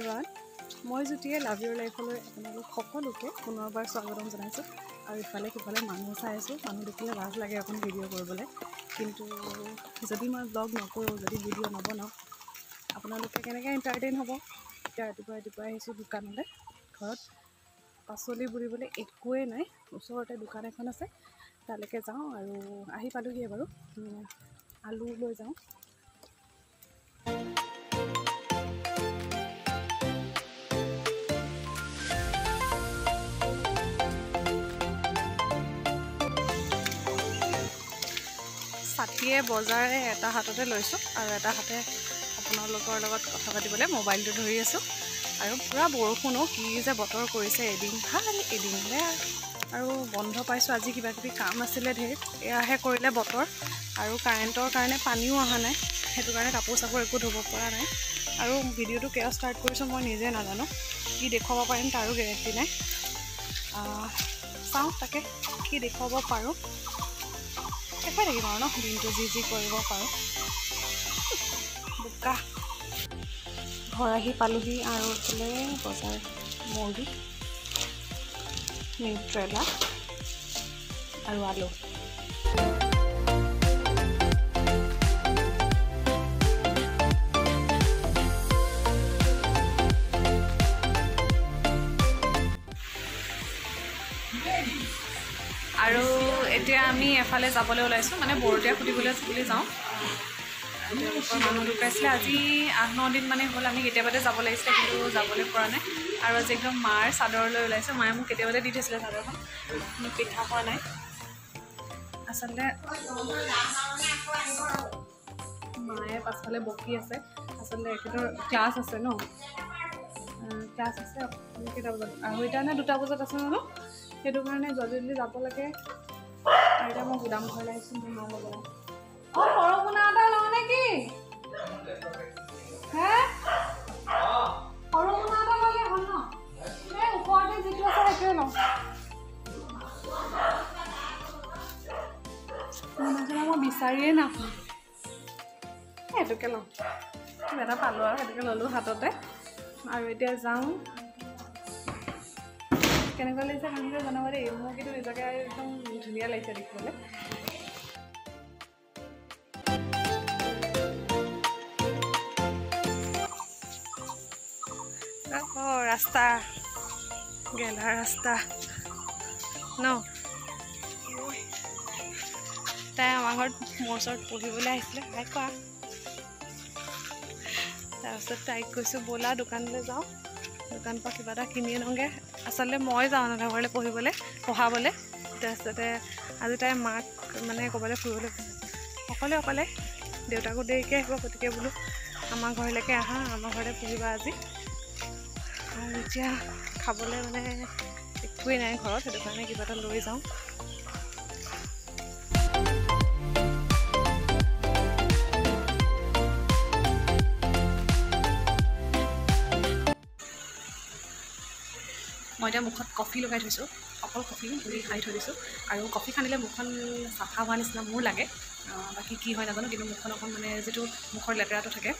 everyone মই জুতিয়ে লাভ ইউৰ লাইফলৈ আপোনালোক সকলোকে পুনৰবাৰ স্বাগতম জনাইছোঁ আৰু ইফালে সিফালে মানুহ চাই আছোঁ মানুহ দেখিলে লাজ লাগে অকণ ভিডিঅ' কৰিবলৈ কিন্তু যদি মই ব্লগ নকৰোঁ যদি ভিডিঅ' নবনাওঁ আপোনালোকে কেনেকৈ এণ্টাৰটেইন হ'ব এতিয়া ৰাতিপুৱা আহিছোঁ দোকানলৈ ঘৰত পাচলি বুলিবলৈ একোৱেই নাই ওচৰতে দোকান এখন আছে তালৈকে যাওঁ আৰু আহি পালোহিয়ে বাৰু আলু লৈ যাওঁ ছাতিয়ে বজাৰে এটা হাততে লৈছোঁ আৰু এটা হাতে আপোনালোকৰ লগত কথা পাতিবলৈ মোবাইলটো ধৰি আছোঁ আৰু পূৰা বৰষুণো কি যে বতৰ কৰিছে এদিন ভাল এদিন বেয়া আৰু বন্ধ পাইছোঁ আজি কিবাকিবি কাম আছিলে ধেৰ এয়াহে কৰিলে বতৰ আৰু কাৰেণ্টৰ কাৰণে পানীও অহা নাই সেইটো কাৰণে কাপোৰ চাপোৰ একো ধুব পৰা নাই আৰু ভিডিঅ'টো কিয় ষ্টাৰ্ট কৰিছোঁ মই নিজে নাজানো কি দেখুৱাব পাৰিম তাৰো গেৰেণ্টি নাই চাওঁ তাকে কি দেখুৱাব পাৰোঁ দেখুৱাই থাকিম আৰু ন দিনটো যি কৰিব পাৰোঁ বোকা ঘৰ আহি পালোহি আৰু এইফালে বজাৰ মুৰ্গী নিউট্ৰেলা আৰু আলু আৰু এতিয়া আমি এফালে যাবলৈ ওলাইছোঁ মানে বৰতীয়া সুধিবলৈ বুলি যাওঁ তেওঁলোকৰ মানুহ ঢুকাইছিলে আজি 8-9 দিন মানে হ'ল আমি কেতিয়াবাতে যাব লাগিছিলে কিন্তু যাবলৈ পৰা নাই আৰু আজি একদম মাৰ চাদৰলৈ ওলাইছোঁ মায়ে মোক কেতিয়াবাতে দি থৈছিলে চাদৰখন পিঠা খোৱা নাই আচলতে মায়ে পাছফালে বকি আছে আচলতে এখেতৰ ক্লাছ আছে ন ক্লাছ আছে কেইটা বজাত 2টা নে 2টা বজাত আছে ন সেইটো কাৰণে জলদি যাব লাগে আৰু এতিয়া মই গুদাম ঘৰলৈ আহিছোঁ মোৰ মা ল'ব অঁ সৰু মোনা এটা লওঁ নে কি হে সৰু মোনা এটা ল'লে হ'ল ন এই ওপৰতে যিটো আছে সেইটোৱে লওঁ মোনাজনা মই বিচাৰিয়ে নাপাওঁ সেইটোকে লওঁ কিবা এটা পালোঁ আৰু সেইটোকে ল'লোঁ হাততে আৰু এতিয়া যাওঁ কেনেকুৱা লাগিছে কাহিনীটো জনাব দেই মোৰ কিন্তু নিজকে একদম ধুনীয়া লাগিছে দেখিবলৈ ৰাস্তা গেলা ৰাস্তা ন তাই আমাৰ ঘৰত মোৰ ওচৰত পঢ়িবলৈ আহিছিলে তাই কোৱা তাৰপিছত তাইক কৈছোঁ ব'লা দোকানলৈ যাওঁ দোকানৰ পৰা কিবা এটা কিনি আনোগৈ আচলতে মই যাওঁ নানা ঘৰলৈ পঢ়াবলৈ তাৰপিছতে আজি তাই মাক মানে ক'ৰবালৈ ফুৰিবলৈ অকলে দেউতাকো দেৰিকৈ আহিব গতিকে বোলো আমাৰ ঘৰলৈকে আহা আমাৰ ঘৰতে পঢ়িবা আজি আৰু এতিয়া খাবলৈ মানে একোৱেই নাই ঘৰত সেইটো কাৰণে কিবা এটা লৈ যাওঁ মই এতিয়া মুখত কফি লগাই থৈছোঁ অকল কফি খাই থৈ দিছোঁ আৰু কফি খানিলে মুখখন চাফা হোৱা নিচিনা মোৰ লাগে বাকী কি হয় নাজানো কিন্তু মুখখন অকণ মানে যিটো মুখৰ লেতেৰাটো থাকে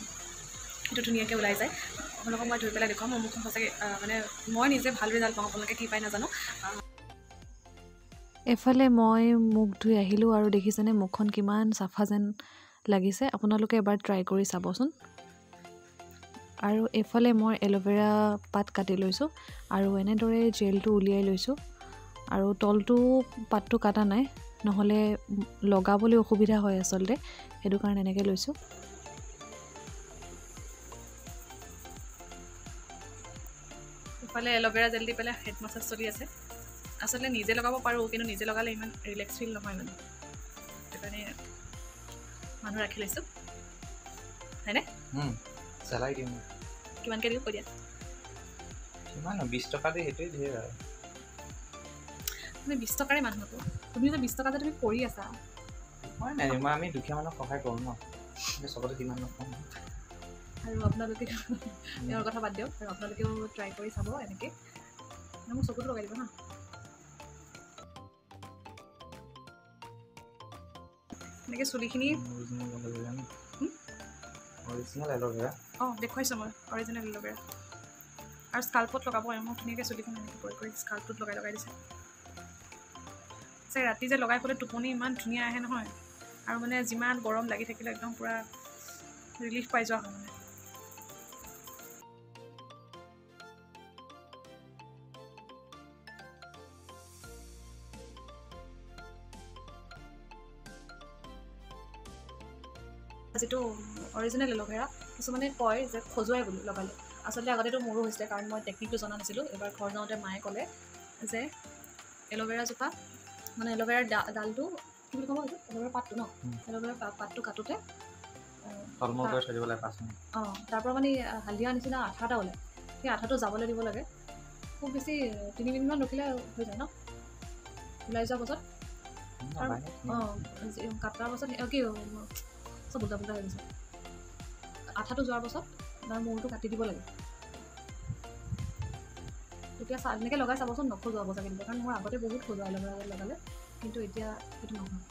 সেইটো ধুনীয়াকৈ ওলাই যায় আপোনালোকক মই ধুই পেলাই দেখুৱাম মোৰ মুখখন সঁচাকৈ মানে মই নিজে ভাল ৰিজাল্ট পাওঁ আপোনালোকে কি পায় নাজানো এফালে মই মুখ ধুই আহিলোঁ আৰু দেখিছেনে মুখখন কিমান চাফা যেন লাগিছে আপোনালোকে এবাৰ ট্ৰাই কৰি চাবচোন আৰু এফালে মই এল'ভেৰা পাত কাটি লৈছোঁ আৰু এনেদৰে জেলটো উলিয়াই লৈছোঁ আৰু তলটো পাতটো কাটা নাই নহ'লে লগাবলৈ অসুবিধা হয় আচলতে সেইটো কাৰণে এনেকৈ লৈছোঁ ইফালে এল'ভেৰা জেল দি পেলাই হেড মাছাজ চলি আছে আচলতে নিজে লগাব পাৰোঁ কিন্তু নিজে লগালে ইমান ৰিলেক্স ফিল নহয় মানে সেইটো কাৰণে মানুহ ৰাখি লৈছোঁ হয়নে চেলাই দিম কিমানকৈ দিওঁ কৈ দিয়া কিমান 20 টকা দি সেইটোৱে ধেৰ আৰু তুমি 20 টকাৰে মানুহটো তুমি যে 20 টকা যে তুমি কৰি আছা হয় নাই আমি দুখীয়া মানুহক সহায় কৰোঁ ন চবতে কিমান নকওঁ আৰু আপোনালোকে তেওঁৰ কথা বাদ দিয়ক আৰু আপোনালোকেও ট্ৰাই কৰি চাব এনেকৈ মোৰ চকুটো লগাই দিব না এনেকৈ চুলিখিনি অৰিজিনেল এল'ভেৰা অঁ দেখুৱাইছোঁ মই অৰিজিনেল এল'ভেৰা আৰু স্কাল্পত লগাব মোক ধুনীয়াকৈ চুলিখন এনেকৈ কৰি স্কাল্পটোত লগাই দিছে যে ৰাতি যে লগাই শুলে টোপনি ইমান ধুনীয়া আহে নহয় আৰু মানে যিমান গৰম লাগি থাকিলে একদম পূৰা ৰিলিফ পাই যোৱা হয় মানে যিটো অৰিজিনেল এল'ভেৰা কিছুমানে কয় যে খজুৱাই বুলি লগালে আচলতে আগতেতো মোৰো হৈছিলে কাৰণ মই টেকনিকটো জনা নাছিলোঁ এবাৰ ঘৰ যাওঁতে মায়ে ক'লে যে এল'ভেৰাজোপা মানে এল'ভেৰাৰ ডালটো কি বুলি ক'ব এল'ভেৰা পাতটো ন এল'ভেৰা পাতটো কাটোতে তাৰ পৰা মানে হালধীয়া নিচিনা আঠা এটা ওলায় সেই আঠাটো যাবলৈ দিব লাগে খুব বেছি 3 মিনিটমান ৰখিলে হৈ যায় ন ওলাই যোৱাৰ পাছত কাটাৰ পাছত কি চব উল্টা পুল্টা হৈ গৈছে আঠাটো যোৱাৰ পাছত তাৰ মূৰটো কাটি দিব লাগে তেতিয়া এনেকৈ লগাই চাবচোন নখজুৱাব চাগে কিন্তু কাৰণ মোৰ আগতে বহুত খজুৱা এল'ভেৰা লগালে কিন্তু এতিয়া সেইটো নহয়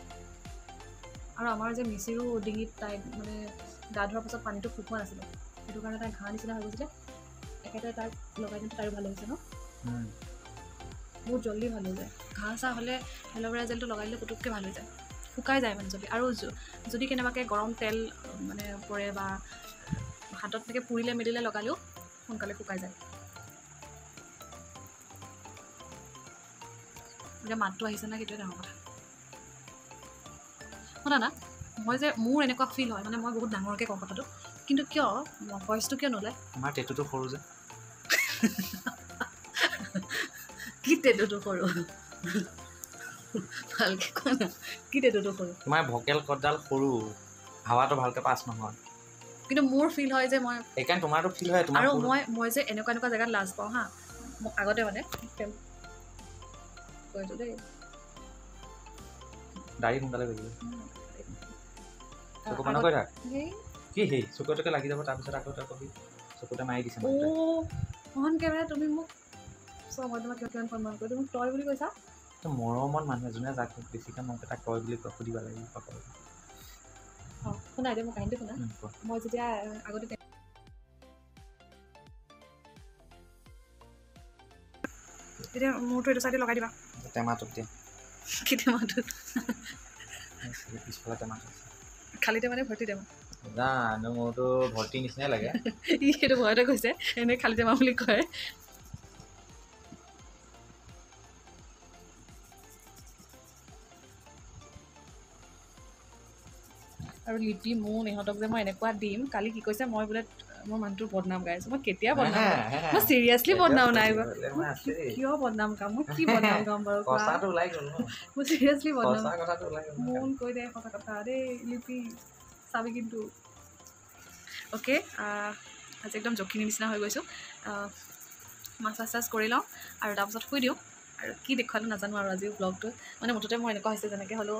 আৰু আমাৰ যে মিচিৰো ডিঙিত তাই মানে গা ধোৱাৰ পাছত পানীটো শুকোৱা নাছিলে সেইটো কাৰণে তাই ঘাঁহ নিচিনা হৈ গৈছিলে একেটাই তাক লগাই দিওঁতে তাইৰো ভাল হৈছে ন বহুত জল্দি ভাল হৈ যায় ঘাঁহ চাহ হ'লে এল'ভেৰা জেলটো লগাই দিলে পুটুককৈ ভাল হৈ যায় শুকাই যায় মানে যদি কেনেবাকৈ গৰম তেল মানে পৰে বা হাতত এনেকৈ পুৰিলে মেলিলে লগালেও সোনকালে শুকাই যায় এতিয়া মাতটো আহিছে না সেইটোৱে ডাঙৰ কথা শুনা না মই যে মোৰ এনেকুৱা ফিল হয় মানে মই বহুত ডাঙৰকৈ কওঁ কথাটো কিন্তু কিয় ভইচটো কিয় নোলায় আমাৰ টেটুটো সৰু যে কি টেটুটো সৰু ভালকৈ কোৱা না কি টেটুটো সৰু তোমাৰ ভকেল কৰ্ডডাল সৰু হাৱাটো ভালকৈ পাছ নহয় কিন্তু মোৰ ফিল হয় যে মই সেইকাৰণে তোমাৰতো ফিল হয় তোমাৰ আৰু মই যে এনেকুৱা জেগাত লাজ পাওঁ হা মোক আগতে মানে কৈছোঁ দেই দাড়ি সোনকালে গৈ চকু পান কৈ থাক কি সেই চকুটোকে লাগি যাব তাৰপিছত আকৌ তই কবি চকুতে মাৰি দিছে অন কেমেৰা তুমি মোক মই তোমাক কিমান সন্মান কৰি মোক তই বুলি কৈছা মৰমত মানুহ এজনে যাক বেছিকৈ মোক তাক তই বুলি সুধিব লাগিব শুনা এতিয়া মোৰ কাহিনীটো শুনা মই যেতিয়া আগতে এতিয়া মোৰটো এইটো চাইডে লগাই দিবা টেমাটোত দিয়া কি টেমাটোত পিছফালে টেমাটো খালী টেমানে ভৰ্তি টেমা জানো মোৰতো ভৰ্তি নিচিনাই লাগে ই সেইটো ভয়তে কৈছে এনেই খালী টেমা বুলি কয় আৰু লিপি মোন ইহঁতক যে মই এনেকুৱা দিম কালি কি কৈছে মই বোলে মোৰ মানুহটোৰ বদনাম গাই আছোঁ মই কেতিয়া বদনাম মই চিৰিয়াছলি বদনাম নাই কিয় বদনাম গাম মই কি বদনাম গাম বাৰু মই চিৰিয়াছলি বদনাম মোন কৈ দে সঁচা কথা দেই লিপি চাবি কিন্তু অ'কে আজি একদম জখিনী নিচিনা হৈ গৈছোঁ মাছাজ কৰি লওঁ আৰু তাৰপাছত শুই দিওঁ আৰু কি দেখুৱালোঁ নাজানো আৰু আজিও ব্লগটো মানে মুঠতে মোৰ এনেকুৱা হৈছে যেনেকৈ হ'লেও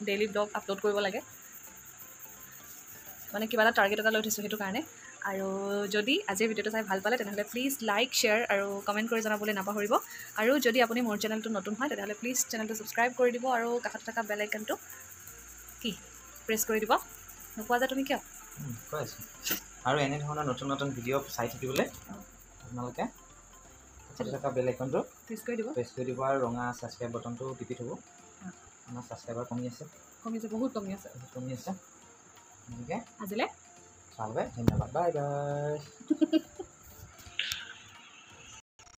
ডেইলি ব্লগ আপলোড কৰিব লাগে মানে কিবা এটা টাৰ্গেট এটা লৈ থৈছোঁ সেইটো কাৰণে আৰু যদি আজিৰ ভিডিঅ'টো চাই ভাল পালে তেনেহ'লে প্লিজ লাইক শ্বেয়াৰ আৰু কমেণ্ট কৰি জনাবলৈ নাপাহৰিব আৰু যদি আপুনি মোৰ চেনেলটো নতুন হয় তেতিয়াহ'লে প্লিজ চেনেলটো ছাবস্ক্ৰাইব কৰি দিব আৰু কাষত থকা বেল আইকনটো কি প্ৰেছ কৰি দিব নোপোৱা যে তুমি কিয় কৈ আছোঁ আৰু এনেধৰণৰ নতুন নতুন ভিডিঅ' চাই থাকিবলৈ আপোনালোকে কাষত থকা বেল আইকনটো প্ৰেছ কৰি দিব আৰু ৰঙা ছাবস্ক্ৰাইব বাটনটো টিপি থ'ব আমাৰ ছাবস্ক্ৰাইবাৰ কমি আছে বহুত কমি আছে গতিকে আজিলৈ আজিলৈ চালে ধন্যবাদ বাই বাই